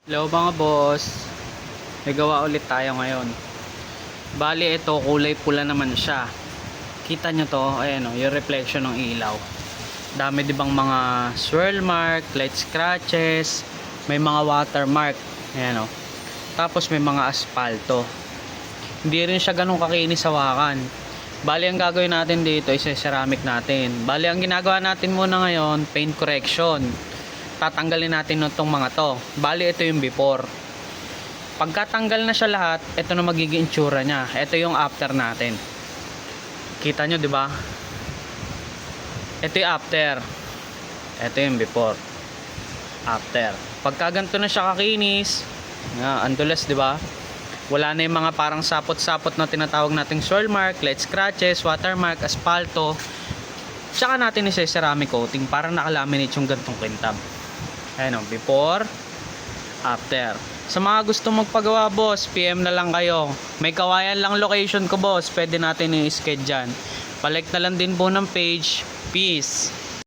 Hello mga boss, may gawa ulit tayo ngayon. Bali ito kulay pula naman siya. Kita nyo to, ayan o, yung reflection ng ilaw. Dami di bang mga swirl mark, light scratches, may mga watermark, ayan o. Tapos may mga aspalto. Hindi rin siya ganun kakinis hawakan. Bali ang gagawin natin dito is ceramic natin. Bali ang ginagawa natin muna ngayon, paint correction. Tatanggalin natin itong mga to. Bali ito yung before. Pagkatanggal na siya lahat, ito na magiging itsura niya. Ito yung after natin. Kita nyo, di ba? Ito yung after. Ito yung before. After. Pagka ganito na siya kakinis, andulas, di ba? Wala na yung mga parang sapot-sapot na tinatawag nating swirl mark, light scratches, watermark, aspalto. Tsaka natin isa-ceramic coating para nakalaminate yung gantong kintab. Ayan o, before, after. Sa mga gusto magpagawa boss, PM na lang kayo. May Kawayan lang location ko boss, pwede natin i-sked dyan. Palike na lang din po ng page. Peace.